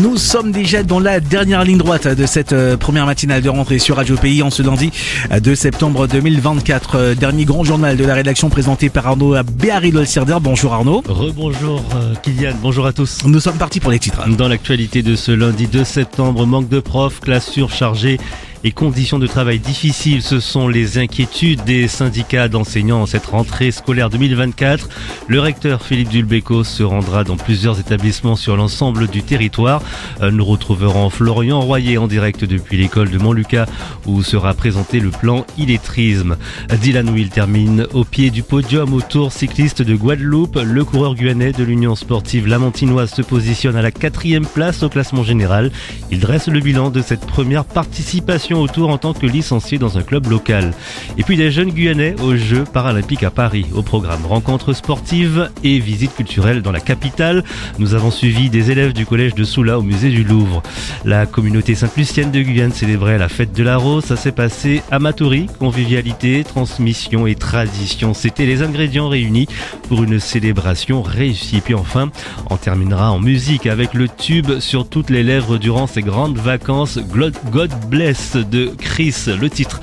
Nous sommes déjà dans la dernière ligne droite de cette première matinale de rentrée sur Radio Pays en ce lundi 2 septembre 2024. Dernier grand journal de la rédaction présenté par Arnaud Béharry-Dolcirder. Bonjour Arnaud. Rebonjour Kylian, bonjour à tous. Nous sommes partis pour les titres. Dans l'actualité de ce lundi 2 septembre, manque de profs, classes surchargées et conditions de travail difficiles, ce sont les inquiétudes des syndicats d'enseignants en cette rentrée scolaire 2024. Le recteur Philippe Dulbecco se rendra dans plusieurs établissements sur l'ensemble du territoire. Nous retrouverons Florian Royer en direct depuis l'école de Montlucas où sera présenté le plan illettrisme. Dylan Will termine au pied du podium au Tour cycliste de Guadeloupe. Le coureur guyanais de l'Union sportive lamantinoise se positionne à la 4e place au classement général. Il dresse le bilan de cette première participation au Tour en tant que licencié dans un club local. Et puis des jeunes Guyanais aux Jeux paralympiques à Paris. Au programme rencontres sportives et visites culturelles dans la capitale. Nous avons suivi des élèves du collège de Soula au musée du Louvre. La communauté sainte-lucienne de Guyane célébrait la fête de la Rose. Ça s'est passé à Matoury. Convivialité, transmission et tradition. C'était les ingrédients réunis pour une célébration réussie. Puis enfin, on terminera en musique avec le tube sur toutes les lèvres durant ces grandes vacances. God Bless de Chris, le titre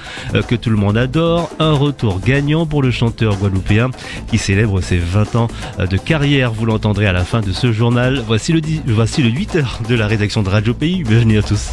que tout le monde adore. Un retour gagnant pour le chanteur guadeloupéen qui célèbre ses 20 ans de carrière. Vous l'entendrez à la fin de ce journal. Voici le 8h de la rédaction de Radio Pays. Bienvenue à tous.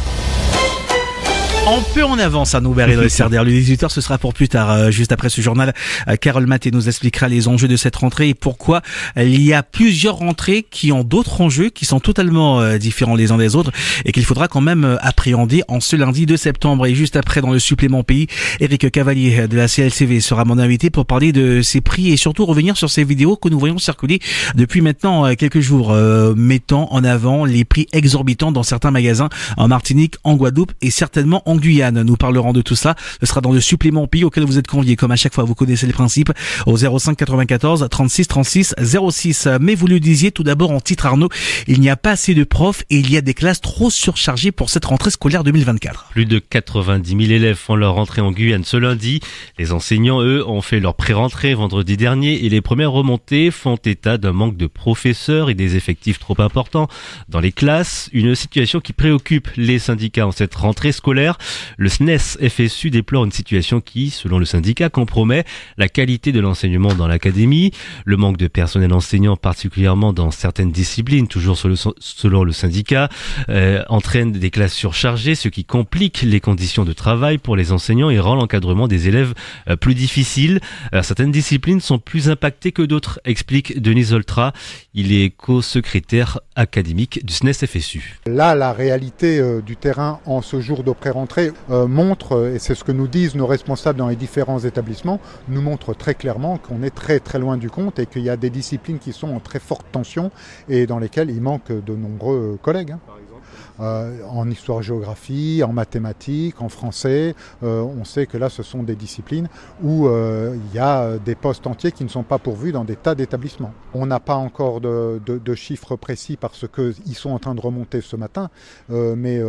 Un peu en avance à nous, Béharry-Dolcirder. Le 18h, ce sera pour plus tard. Juste après ce journal, Carole Maté nous expliquera les enjeux de cette rentrée et pourquoi il y a plusieurs rentrées qui ont d'autres enjeux qui sont totalement différents les uns des autres et qu'il faudra quand même appréhender en ce lundi 2 septembre. Et juste après, dans le supplément pays, Éric Cavalier de la CLCV sera mon invité pour parler de ces prix et surtout revenir sur ces vidéos que nous voyons circuler depuis maintenant quelques jours, mettant en avant les prix exorbitants dans certains magasins en Martinique, en Guadeloupe et certainement en Guyane. Nous parlerons de tout ça. Ce sera dans le supplément pays auquel vous êtes conviés. Comme à chaque fois, vous connaissez les principes au 05 94 36 36 06. Mais vous le disiez tout d'abord en titre, Arnaud, il n'y a pas assez de profs et il y a des classes trop surchargées pour cette rentrée scolaire 2024. Plus de 90 000 élèves font leur rentrée en Guyane ce lundi. Les enseignants, eux, ont fait leur pré-rentrée vendredi dernier et les premières remontées font état d'un manque de professeurs et des effectifs trop importants dans les classes. Une situation qui préoccupe les syndicats en cette rentrée scolaire. Le SNES-FSU déplore une situation qui, selon le syndicat, compromet la qualité de l'enseignement dans l'académie. Le manque de personnel enseignant, particulièrement dans certaines disciplines, toujours selon le syndicat, entraîne des classes surchargées, ce qui complique les conditions de travail pour les enseignants et rend l'encadrement des élèves plus difficile. Certaines disciplines sont plus impactées que d'autres, explique Denis Oltra. Il est co-secrétaire académique du SNES-FSU. Là, la réalité du terrain en ce jour de pré-rentrée montre, et c'est ce que nous disent nos responsables dans les différents établissements, nous montre très clairement qu'on est très très loin du compte et qu'il y a des disciplines qui sont en très forte tension et dans lesquelles il manque de nombreux collègues. En histoire-géographie, en mathématiques, en français, on sait que là ce sont des disciplines où il y a des postes entiers qui ne sont pas pourvus dans des tas d'établissements. On n'a pas encore de chiffres précis parce qu'ils sont en train de remonter ce matin, mais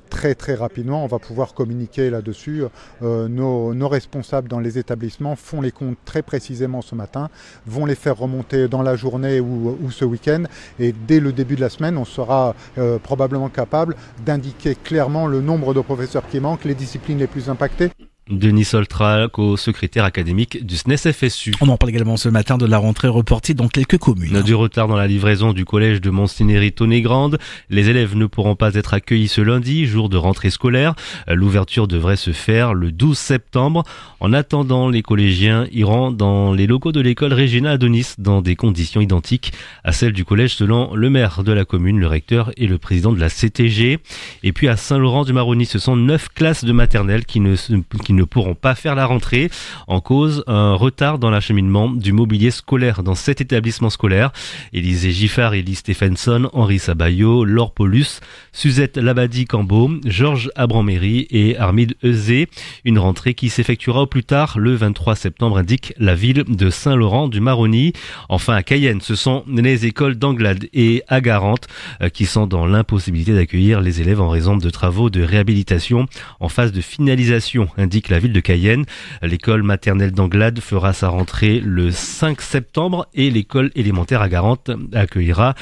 très très rapidement on va pouvoir communiquer là-dessus. Nos responsables dans les établissements font les comptes très précisément ce matin, vont les faire remonter dans la journée ou ce week-end et dès le début de la semaine on sera probablement capable d'indiquer clairement le nombre de professeurs qui manquent, les disciplines les plus impactées. Denis Oltra, co-secrétaire académique du SNES-FSU. On en parle également ce matin de la rentrée reportée dans quelques communes. Du retard dans la livraison du collège de Monstinéry-Tonnet-Grande. Les élèves ne pourront pas être accueillis ce lundi, jour de rentrée scolaire. L'ouverture devrait se faire le 12 septembre. En attendant, les collégiens iront dans les locaux de l'école Régina Adonis dans des conditions identiques à celles du collège selon le maire de la commune, le recteur et le président de la CTG. Et puis à Saint-Laurent-du-Maroni, ce sont 9 classes de maternelle qui ne pourront pas faire la rentrée. En cause, un retard dans l'acheminement du mobilier scolaire dans 7 établissements scolaires. Élisée Giffard, Élie Stephenson, Henri Sabayo, Laure Paulus, Suzette Labadie-Cambeau, Georges Abraméry et Armide Euzé. Une rentrée qui s'effectuera au plus tard le 23 septembre, indique la ville de Saint-Laurent-du-Maroni. Enfin, à Cayenne, ce sont les écoles d'Anglade et à Garante qui sont dans l'impossibilité d'accueillir les élèves en raison de travaux de réhabilitation en phase de finalisation, indique la ville de Cayenne. L'école maternelle d'Anglade fera sa rentrée le 5 septembre et l'école élémentaire à Garante accueillera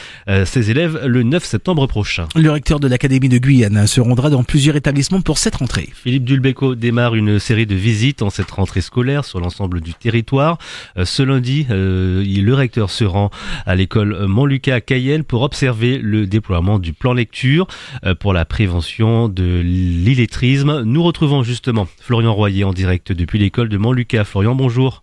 ses élèves le 9 septembre prochain. Le recteur de l'Académie de Guyane se rendra dans plusieurs établissements pour cette rentrée. Philippe Dulbecco démarre une série de visites en cette rentrée scolaire sur l'ensemble du territoire. Ce lundi, le recteur se rend à l'école Montlucas à Cayenne pour observer le déploiement du plan lecture pour la prévention de l'illettrisme. Nous retrouvons justement Florian Royer en direct depuis l'école de Montlucas. Florian, bonjour.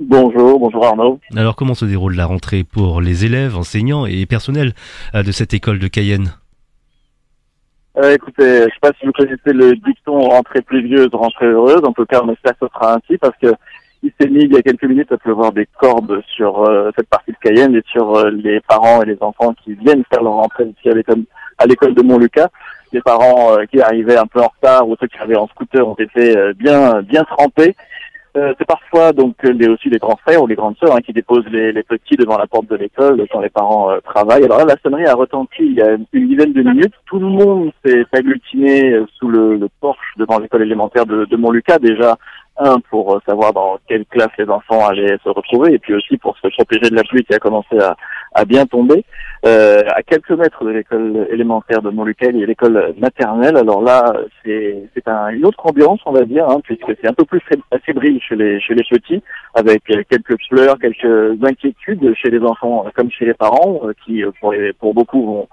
Bonjour Arnaud. Alors comment se déroule la rentrée pour les élèves, enseignants et personnels de cette école de Cayenne? Écoutez, je ne sais pas si vous connaissez le dicton rentrée pluvieuse, rentrée heureuse. En tout cas, on espère que ce sera ainsi parce que il s'est mis il y a quelques minutes à pleuvoir des cordes sur cette partie de Cayenne et sur les parents et les enfants qui viennent faire leur rentrée ici à l'école de Montlucas. Les parents qui arrivaient un peu en retard ou ceux qui arrivaient en scooter ont été bien trempés. C'est parfois donc aussi les grands frères ou les grandes sœurs qui déposent les petits devant la porte de l'école quand les parents travaillent. Alors là, la sonnerie a retenti il y a une dizaine de minutes. Tout le monde s'est agglutiné sous le porche devant l'école élémentaire de Montlucas. Déjà, pour savoir dans quelle classe les enfants allaient se retrouver et puis aussi pour se protéger de la pluie qui a commencé à bien tomber. À quelques mètres de l'école élémentaire de Montlucas, il y a l'école maternelle. Alors là, c'est une autre ambiance, on va dire, puisque c'est un peu plus fébrile chez les petits, avec quelques pleurs, quelques inquiétudes chez les enfants comme chez les parents, qui pour beaucoup vont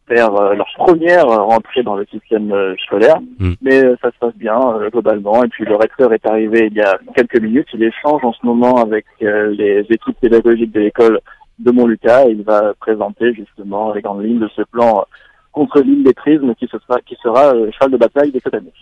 faire leur première rentrée dans le système scolaire. Mais ça se passe bien globalement. Et puis le recteur est arrivé il y a quelques minutes. Il échange en ce moment avec les équipes pédagogiques de l'école de Montlucas et il va présenter justement les grandes lignes de ce plan contre l'illettrisme qui sera cheval de bataille de cette année.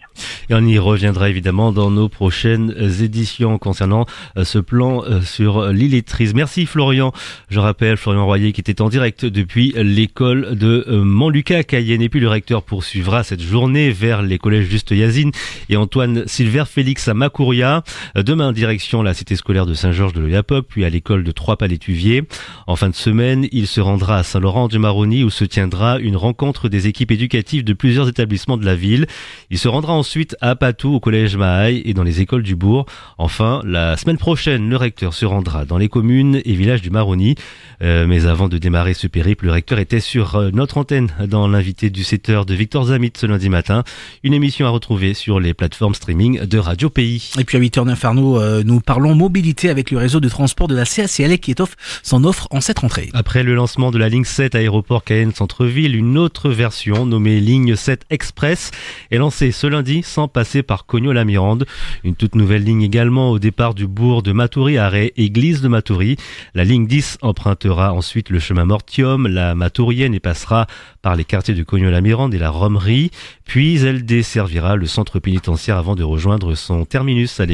Et on y reviendra évidemment dans nos prochaines éditions concernant ce plan sur l'illettrisme. Merci Florian. Je rappelle Florian Royer qui était en direct depuis l'école de Montlucas à Cayenne. Et puis le recteur poursuivra cette journée vers les collèges Juste Yazine et Antoine Silver Félix à Macouria. Demain, direction la cité scolaire de Saint-Georges de l'Oyapock, puis à l'école de Trois-Palais-Tuviers. En fin de semaine, il se rendra à Saint-Laurent-du-Maroni où se tiendra une rencontre des équipes éducatives de plusieurs établissements de la ville. Il se rendra ensuite à Patou au collège Mahaï et dans les écoles du bourg. Enfin, la semaine prochaine, le recteur se rendra dans les communes et villages du Maroni. Mais avant de démarrer ce périple, le recteur était sur notre antenne dans l'invité du 7h de Victor Zamit ce lundi matin. Une émission à retrouver sur les plateformes streaming de Radio Pays. Et puis à 8h09 Arnaud, nous parlons mobilité avec le réseau de transport de la CACL qui étoffe son offre en cette rentrée. Après le lancement de la ligne 7 aéroport Cayenne Centre-Ville, une autre version nommée ligne 7 Express est lancée ce lundi sans passer par Cognos-la-Mirande. Une toute nouvelle ligne également au départ du bourg de Matoury, arrêt Église de Matoury. La ligne 10 empruntera ensuite le chemin Mortium, la Matourienne et passera par les quartiers de Cognos-la-Mirande et la Romerie. Puis elle desservira le centre pénitentiaire avant de rejoindre son terminus à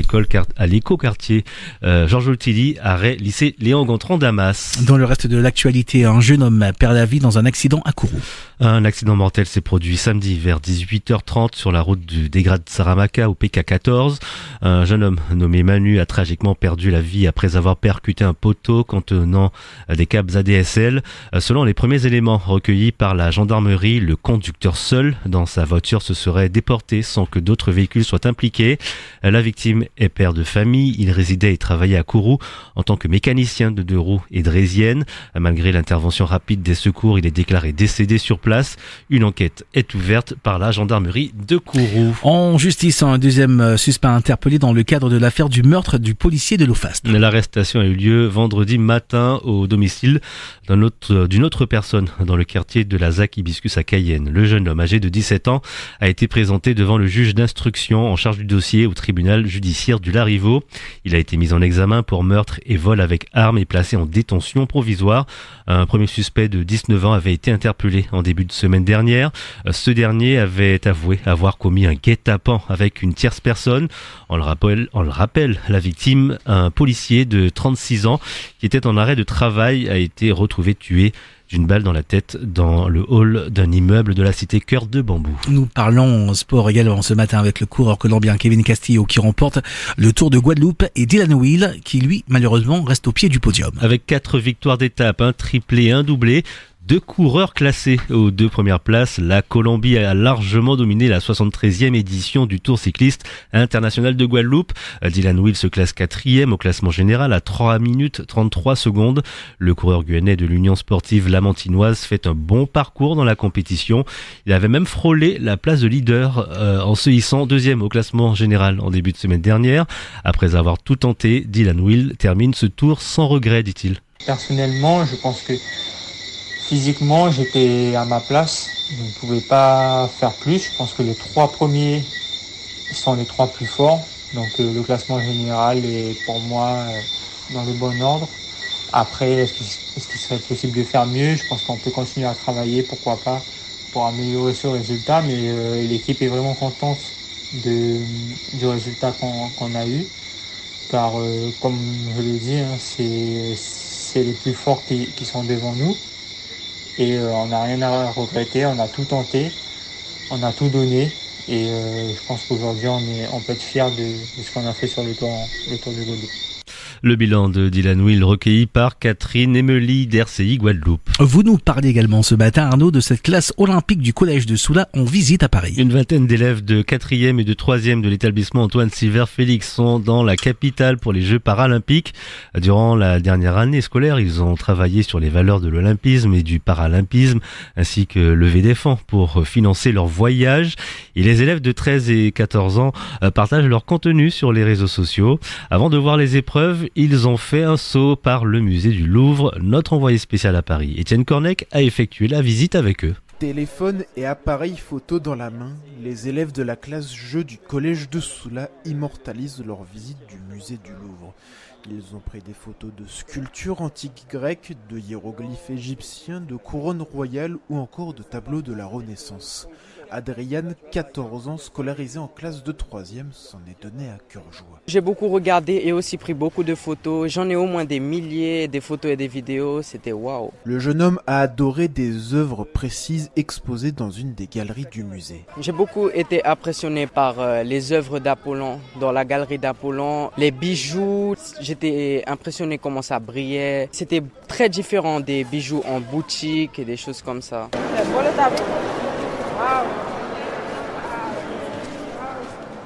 l'éco-quartier Georges Oltilly, arrêt lycée Léon Gontran d'Amas. Dans le reste de l'actualité, un jeune homme perd la vie dans un accident à Kourou. Un accident mortel s'est produit samedi vers 18h30 sur la route du Dégrade Saramaka au PK14. Un jeune homme nommé Manu a tragiquement perdu la vie après avoir percuté un poteau contenant des câbles ADSL. Selon les premiers éléments recueillis par la gendarmerie, le conducteur seul dans sa voiture se serait déporté sans que d'autres véhicules soient impliqués. La victime est père de famille. Il résidait et travaillait à Kourou en tant que mécanicien de 2 roues et draisienne. Malgré l'intervention rapide des secours, il est déclaré décédé sur place. Une enquête est ouverte par la gendarmerie de Kourou. En justice, un deuxième suspect interpellé dans le cadre de l'affaire du meurtre du policier de Lofast. L'arrestation a eu lieu vendredi matin au domicile d'une autre personne dans le quartier de la ZAC Hibiscus à Cayenne. Le jeune homme âgé de 17 ans a été présenté devant le juge d'instruction en charge du dossier au tribunal judiciaire du Larivot. Il a été mis en examen pour meurtre et vol avec arme et placé en détention provisoire. Un premier suspect de 19 ans avait été interpellé en début de semaine dernière. Ce dernier avait avoué avoir commis un guet-apens avec une tierce personne. On le rappelle, la victime, un policier de 36 ans qui était en arrêt de travail, a été retrouvé tué d'une balle dans la tête dans le hall d'un immeuble de la cité Cœur de Bambou. Nous parlons sport également ce matin avec le coureur colombien Kevin Castillo qui remporte le Tour de Guadeloupe et Dylan Will qui lui malheureusement reste au pied du podium. Avec 4 victoires d'étape, un triplé, un doublé, 2 coureurs classés aux 2 premières places, la Colombie a largement dominé la 73e édition du Tour cycliste international de Guadeloupe. Dylan Will se classe 4e au classement général à 3 minutes 33 secondes. Le coureur guyanais de l'Union sportive lamantinoise fait un bon parcours dans la compétition. Il avait même frôlé la place de leader en se hissant 2e au classement général en début de semaine dernière. Après avoir tout tenté, Dylan Will termine ce tour sans regret, dit-il. Personnellement, je pense que physiquement, j'étais à ma place. Je ne pouvais pas faire plus. Je pense que les 3 premiers sont les 3 plus forts. Donc le classement général est pour moi dans le bon ordre. Après, est-ce qu'il serait possible de faire mieux? Je pense qu'on peut continuer à travailler, pourquoi pas, pour améliorer ce résultat. Mais l'équipe est vraiment contente du résultat qu'on a eu. Car comme je l'ai dit, c'est les plus forts qui sont devant nous. Et on n'a rien à regretter, on a tout tenté, on a tout donné. Et je pense qu'aujourd'hui, on peut être fiers de ce qu'on a fait sur le Tour de Guadeloupe. Le bilan de Dylan Will recueilli par Catherine Emely d'RCI Guadeloupe. Vous nous parlez également ce matin, Arnaud, de cette classe olympique du collège de Soula en visite à Paris. Une vingtaine d'élèves de 4e et de 3e de l'établissement Antoine Silver-Félix sont dans la capitale pour les Jeux paralympiques. Durant la dernière année scolaire, ils ont travaillé sur les valeurs de l'olympisme et du paralympisme, ainsi que lever des fonds pour financer leur voyage. Et les élèves de 13 et 14 ans partagent leur contenu sur les réseaux sociaux. Avant de voir les épreuves, ils ont fait un saut par le musée du Louvre. Notre envoyé spécial à Paris, Étienne Cornec, a effectué la visite avec eux. Téléphone et appareil photo dans la main, les élèves de la classe jeu du collège de Soula immortalisent leur visite du musée du Louvre. Ils ont pris des photos de sculptures antiques grecques, de hiéroglyphes égyptiens, de couronnes royales ou encore de tableaux de la Renaissance. Adriane, 14 ans, scolarisée en classe de 3e, s'en est donnée à cœur joie. J'ai beaucoup regardé et aussi pris beaucoup de photos. J'en ai au moins des milliers, des photos et des vidéos. C'était waouh. Le jeune homme a adoré des œuvres précises exposées dans une des galeries du musée. J'ai beaucoup été impressionné par les œuvres d'Apollon, dans la galerie d'Apollon. Les bijoux, j'étais impressionné comment ça brillait. C'était très différent des bijoux en boutique et des choses comme ça.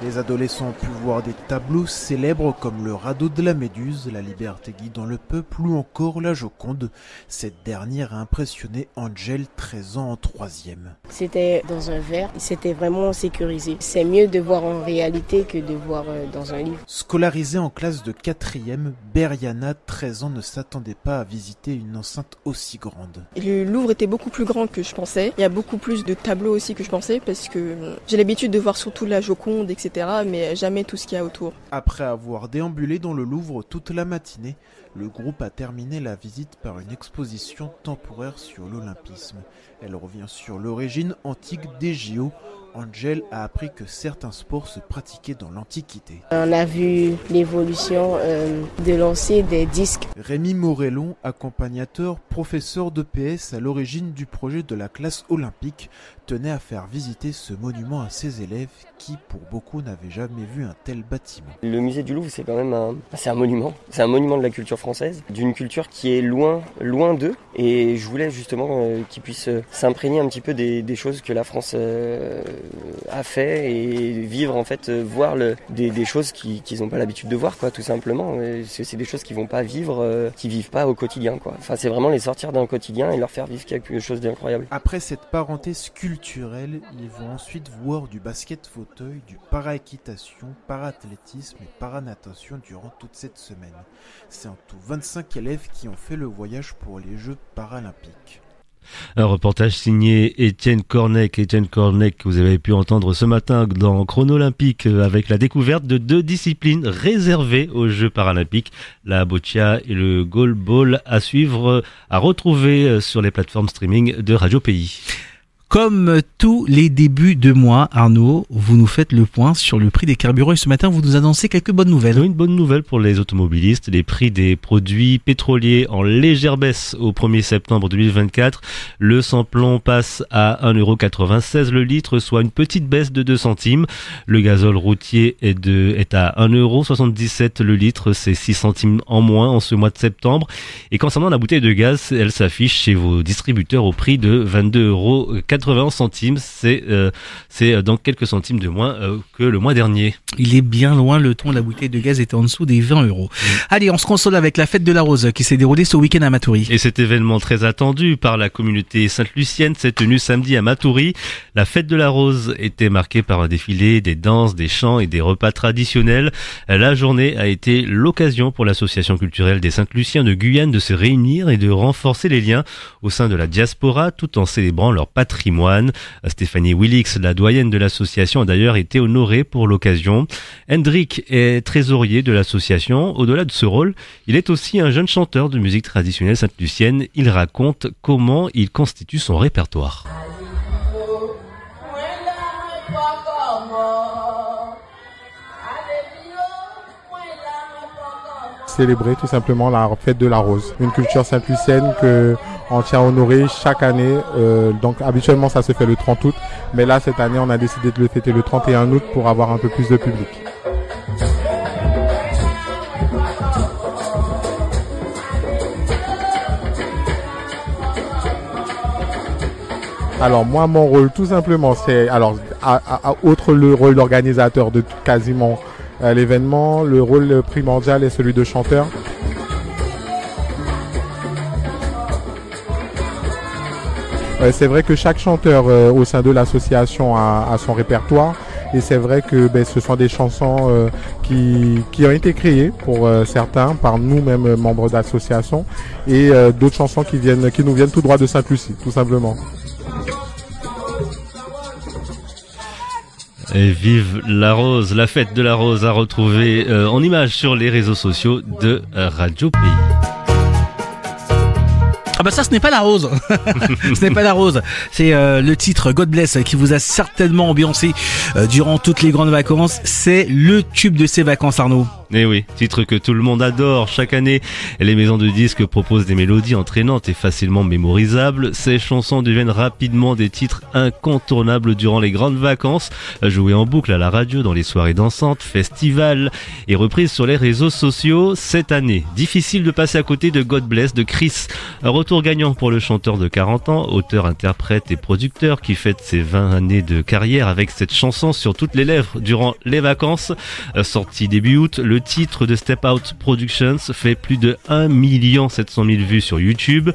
Les adolescents ont pu voir des tableaux célèbres comme le radeau de la Méduse, la liberté guidant le peuple ou encore la Joconde. Cette dernière a impressionné Angel, 13 ans en 3e. C'était dans un verre, c'était vraiment sécurisé. C'est mieux de voir en réalité que de voir dans un livre. Scolarisée en classe de 4e, Beriana, 13 ans, ne s'attendait pas à visiter une enceinte aussi grande. Le Louvre était beaucoup plus grand que je pensais. Il y a beaucoup plus de tableaux aussi que je pensais parce que j'ai l'habitude de voir surtout la Joconde, etc. mais jamais tout ce qu'il y a autour. Après avoir déambulé dans le Louvre toute la matinée, le groupe a terminé la visite par une exposition temporaire sur l'olympisme. Elle revient sur l'origine antique des JO. Angel a appris que certains sports se pratiquaient dans l'Antiquité. On a vu l'évolution de lancer des disques. Rémi Morellon, accompagnateur, professeur de PS à l'origine du projet de la classe olympique, tenait à faire visiter ce monument à ses élèves qui, pour beaucoup, n'avaient jamais vu un tel bâtiment. Le musée du Louvre, c'est quand même un monument. C'est un monument de la culture française, d'une culture qui est loin d'eux. Et je voulais justement qu'ils puissent s'imprégner un petit peu des choses que la France a fait et vivre en fait, voir des choses qu'ils n'ont pas l'habitude de voir, quoi, tout simplement. C'est des choses qu'ils vont pas vivre, qui vivent pas au quotidien, quoi. Enfin, c'est vraiment les sortir d'un quotidien et leur faire vivre quelque chose d'incroyable. Après cette parenthèse culturelle, ils vont ensuite voir du basket fauteuil, du para-équitation, para-athlétisme et para-natation durant toute cette semaine. C'est en tout 25 élèves qui ont fait le voyage pour les Jeux paralympiques. Un reportage signé Étienne Cornec. Étienne Cornec, que vous avez pu entendre ce matin dans Chrono Olympique avec la découverte de 2 disciplines réservées aux Jeux paralympiques, la boccia et le goalball, à suivre, à retrouver sur les plateformes streaming de Radio Pays. Comme tous les débuts de mois, Arnaud, vous nous faites le point sur le prix des carburants et ce matin, vous nous annoncez quelques bonnes nouvelles. Une bonne nouvelle pour les automobilistes. Les prix des produits pétroliers en légère baisse au 1er septembre 2024. Le samplon passe à 1,96€ le litre, soit une petite baisse de 2 centimes. Le gazole routier est à 1,77€ le litre, c'est 6 centimes en moins en ce mois de septembre. Et concernant la bouteille de gaz, elle s'affiche chez vos distributeurs au prix de 22,81€. C'est donc quelques centimes de moins que le mois dernier. Il est bien loin, le ton de la bouteille de gaz était en dessous des 20€. Allez, on se console avec la fête de la Rose qui s'est déroulée ce week-end à Matoury. Et cet événement très attendu par la communauté sainte-lucienne s'est tenu samedi à Matoury. La fête de la Rose était marquée par un défilé, des danses, des chants et des repas traditionnels. La journée a été l'occasion pour l'association culturelle des Saint-Luciens de Guyane de se réunir et de renforcer les liens au sein de la diaspora tout en célébrant leur patrimoine. Stéphanie Willix, la doyenne de l'association, a d'ailleurs été honorée pour l'occasion. Hendrik est trésorier de l'association. Au-delà de ce rôle, il est aussi un jeune chanteur de musique traditionnelle sainte-lucienne. Il raconte comment il constitue son répertoire. Célébrer tout simplement la fête de la Rose, une culture sainte-lucienne que on tient à honorer chaque année. Donc habituellement ça se fait le 30 août, mais là cette année on a décidé de le fêter le 31 août pour avoir un peu plus de public. Alors moi mon rôle tout simplement c'est outre le rôle d'organisateur de quasiment l'événement, le rôle primordial est celui de chanteur. C'est vrai que chaque chanteur au sein de l'association a son répertoire et c'est vrai que ce sont des chansons qui ont été créées pour certains par nous-mêmes membres d'association et d'autres chansons qui nous viennent tout droit de Sainte-Lucie, tout simplement. Et vive la Rose, la fête de la Rose à retrouver en images sur les réseaux sociaux de Radio Pays. Ah bah ça, ce n'est pas la Rose. Ce n'est pas la Rose. C'est le titre God Bless qui vous a certainement ambiancé durant toutes les grandes vacances. C'est le tube de ces vacances, Arnaud. Eh oui, titre que tout le monde adore. Chaque année, les maisons de disques proposent des mélodies entraînantes et facilement mémorisables. Ces chansons deviennent rapidement des titres incontournables durant les grandes vacances, jouées en boucle à la radio, dans les soirées dansantes, festivals et reprises sur les réseaux sociaux. Cette année, difficile de passer à côté de God Bless de Chris. Un retour gagnant pour le chanteur de 40 ans, auteur, interprète et producteur qui fête ses 20 années de carrière avec cette chanson sur toutes les lèvres durant les vacances. Sorti début août, le titre de Step Out Productions fait plus de 1 700 000 vues sur YouTube.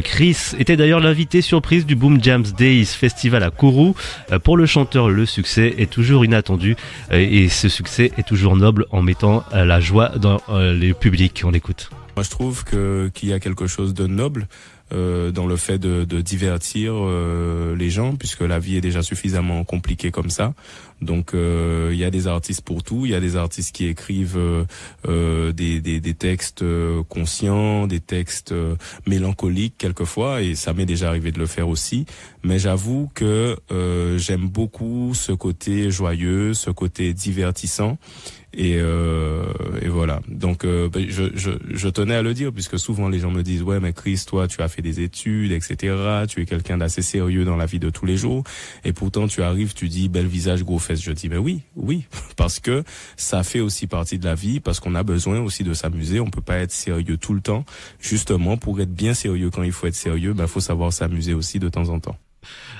Chris était d'ailleurs l'invité surprise du Boom Jams Days Festival à Kourou. Pour le chanteur, le succès est toujours inattendu et ce succès est toujours noble en mettant la joie dans le public. On l'écoute. Moi, je trouve qu'il y a quelque chose de noble dans le fait de divertir les gens, puisque la vie est déjà suffisamment compliquée comme ça. Donc il y a des artistes pour tout, il y a des artistes qui écrivent des textes conscients, des textes mélancoliques quelquefois, et ça m'est déjà arrivé de le faire aussi. Mais j'avoue que j'aime beaucoup ce côté joyeux, ce côté divertissant. Et voilà. Donc je tenais à le dire, puisque souvent les gens me disent ouais mais Chris, toi tu as fait des études, etc. Tu es quelqu'un d'assez sérieux dans la vie de tous les jours, et pourtant tu arrives, tu dis bel visage, gros fesses. Je dis mais oui, parce que ça fait aussi partie de la vie, parce qu'on a besoin aussi de s'amuser. On peut pas être sérieux tout le temps. Justement, pour être bien sérieux quand il faut être sérieux, faut savoir s'amuser aussi de temps en temps.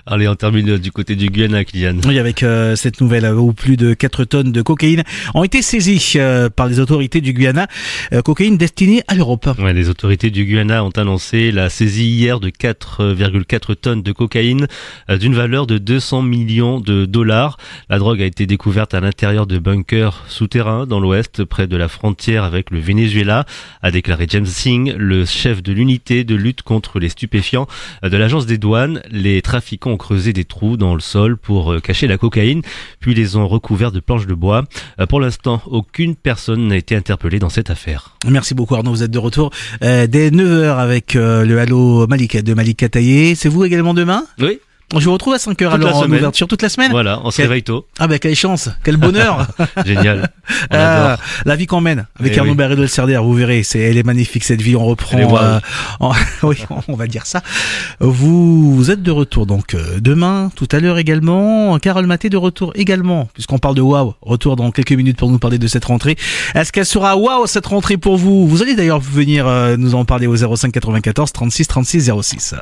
Allez, on termine du côté du Guyana, Kylian. Oui, avec cette nouvelle où plus de 4 tonnes de cocaïne ont été saisies par les autorités du Guyana. Cocaïne destinée à l'Europe. Ouais, les autorités du Guyana ont annoncé la saisie hier de 4,4 tonnes de cocaïne d'une valeur de 200 millions de dollars. La drogue a été découverte à l'intérieur de bunkers souterrains dans l'ouest, près de la frontière avec le Venezuela, a déclaré James Singh, le chef de l'unité de lutte contre les stupéfiants de l'agence des douanes. Les trafiquants ont creusé des trous dans le sol pour cacher la cocaïne, puis les ont recouverts de planches de bois. Pour l'instant, aucune personne n'a été interpellée dans cette affaire. Merci beaucoup Arnaud, vous êtes de retour dès 9h avec le Halo Malik de Malik Kataye. C'est vous également demain ? Oui. Je vous retrouve à 5h Toute alors la en semaine. ouverture toute la semaine. Voilà, on se réveille tôt. Ah ben quelle chance, quel bonheur. Génial. On adore. La vie qu'on mène avec Eh Arnaud oui. Barré de Cerder, vous verrez, elle est magnifique cette vie. On reprend. Elle est wow. Oui, on va dire ça. Vous êtes de retour donc demain, tout à l'heure également. Carole Maté de retour également, puisqu'on parle de waouh. Retour dans quelques minutes pour nous parler de cette rentrée. Est-ce qu'elle sera waouh cette rentrée pour vous? Vous allez d'ailleurs venir nous en parler au 05 94 36 36 06.